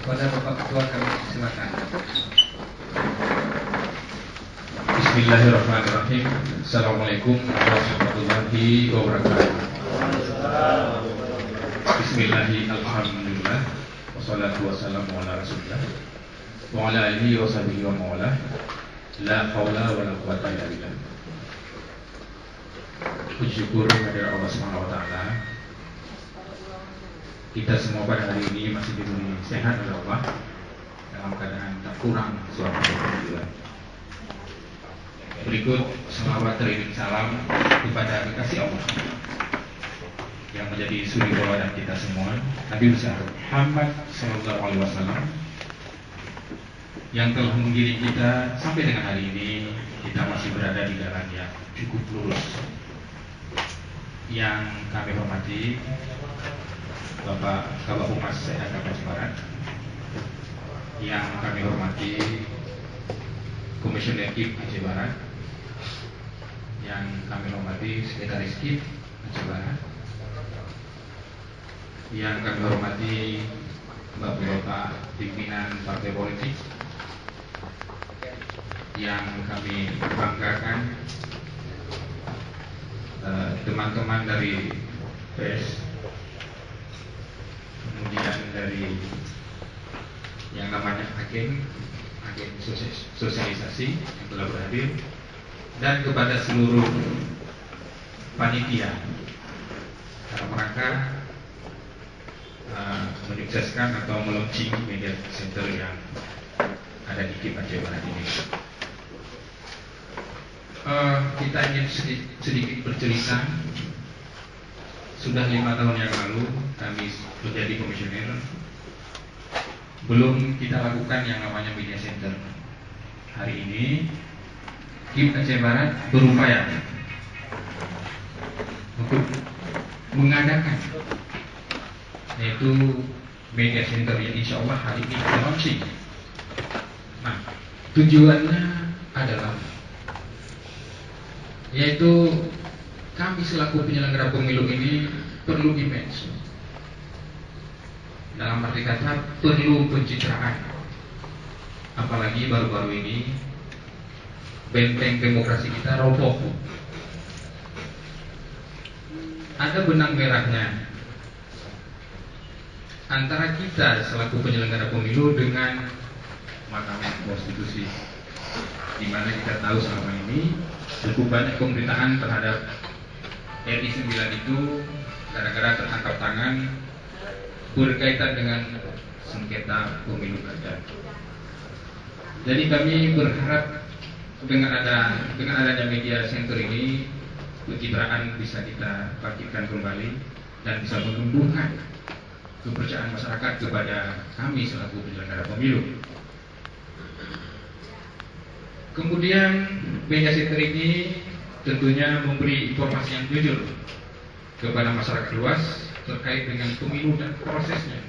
Kepada Bapak Ketua kami silakan. Bismillahirrahmanirrahim. Assalamualaikum warahmatullahi wabarakatuh. Bismillahirrahmanirrahim. Wassalatu wassalamu ala rasulillah wa ala alihi wa sahbihi wa mawala. La haula wa la quwwata illa billah. Puji syukur kepada Allah Subhanahu wa taala. Kita semua pada hari ini masih diberi sehat oleh Allah dalam keadaan tak kurang suatu kebahagiaan. Berikut selawat teriring salam kepada kekasih Allah yang menjadi suri tauladan kita semua, Nabi besar Muhammad sallallahu alaihi wasallam, yang telah menggiring kita sampai dengan hari ini. Kita masih berada di jalan yang cukup lurus. Yang kami hormati Bapak Kabak Humas SEDAKAP Aceh Barat, yang kami hormati Komisioner KIP Aceh Barat, yang kami hormati Sekretaris KIP Aceh Barat, yang kami hormati Bapak pimpinan partai politik, yang kami banggakan teman-teman dari PS, kemudian dari yang namanya agen sosialisasi yang telah berhadir, dan kepada seluruh panitia dalam rangka menyukseskan atau meluncing media center yang ada di KIP Aceh Barat ini. Kita ingin sedikit bercerita. Sudah 5 tahun yang lalu kami menjadi komisioner, belum kita lakukan yang namanya media center. Hari ini KIP Aceh Barat berupaya untuk mengadakan yaitu media center yang insya Allah hari ini kita launching. Nah, tujuannya adalah yaitu kami selaku penyelenggara pemilu ini perlu image, dalam arti kata perlu pencitraan. Apalagi baru-baru ini benteng demokrasi kita roboh. Ada benang merahnya antara kita selaku penyelenggara pemilu dengan Mahkamah Konstitusi, di mana kita tahu selama ini cukup banyak pemberitaan terhadap RI 9 itu gara-gara tertangkap tangan berkaitan dengan sengketa pemilu kada. Jadi kami berharap dengan adanya media center ini pencitraan bisa kita bangkitkan kembali dan bisa menumbuhkan kepercayaan masyarakat kepada kami selaku penyelenggara pemilu. Kemudian media center ini tentunya memberi informasi yang jujur kepada masyarakat luas terkait dengan pemilu dan prosesnya.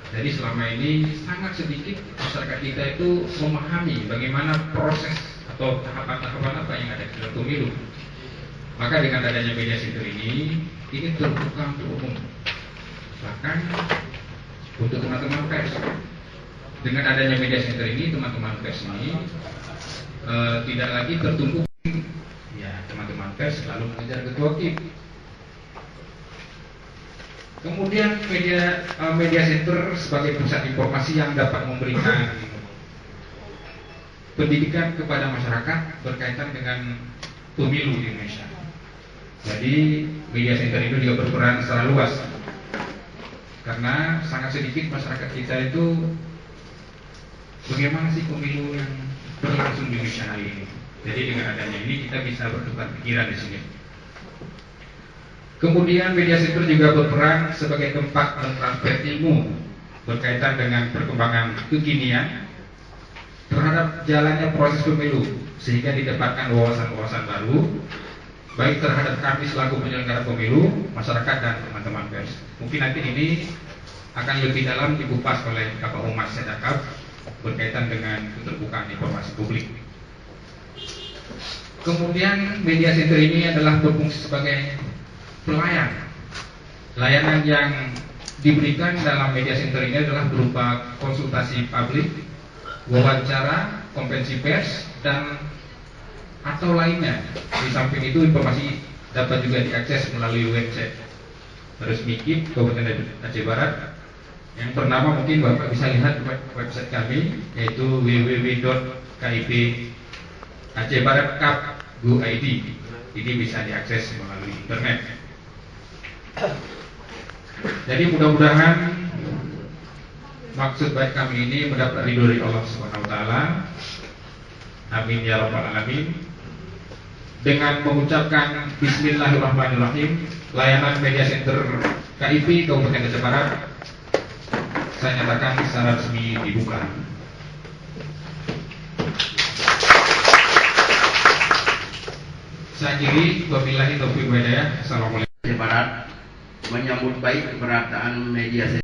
Jadi selama ini sangat sedikit masyarakat kita itu memahami bagaimana proses atau tahapan-tahapan apa yang ada di dalam pemilu. Maka dengan adanya media center ini terbuka untuk umum, bahkan untuk teman-teman pers. Dengan adanya media center ini, teman-teman pers ini tidak lagi tertumpuk. Ya, teman-teman pers selalu mengejar ketua KIP. Kemudian media center sebagai pusat informasi yang dapat memberikan pendidikan kepada masyarakat berkaitan dengan pemilu di Indonesia. Jadi media center itu juga berperan secara luas, karena sangat sedikit masyarakat kita itu bagaimana sih pemilu yang berlangsung di Indonesia hari ini. Jadi dengan adanya ini kita bisa bertukar pikiran di sini. Kemudian media center juga berperan sebagai tempat mentransfer ilmu berkaitan dengan perkembangan kekinian terhadap jalannya proses pemilu, sehingga didapatkan wawasan-wawasan baru baik terhadap kami selaku penyelenggara pemilu, masyarakat, dan teman-teman pers. Mungkin nanti ini akan lebih dalam dikupas oleh Kabak Humas SEDAKAP berkaitan dengan keterbukaan informasi publik. Kemudian media center ini adalah berfungsi sebagai pelayan, layanan yang diberikan dalam media center ini adalah berupa konsultasi publik, wawancara, konferensi pers, dan atau lainnya. Di samping itu informasi dapat juga diakses melalui website resmi KIP Kabupaten Aceh Barat yang bernama, mungkin Bapak bisa lihat website kami, yaitu www.kipacehbarat.cap.go.id. Ini bisa diakses melalui internet. Jadi mudah-mudahan maksud baik kami ini mendapat ridho dari Allah Subhanahu wa taala. Amin ya rabbal alamin. Dengan mengucapkan bismillahirrahmanirrahim, layanan media center KIP Kabupaten Aceh Barat saya nyatakan secara resmi dibuka. Saya akhiri, wabillahi taufiq wal hidayah. Assalamualaikum. Aceh Barat menyambut baik keberadaan media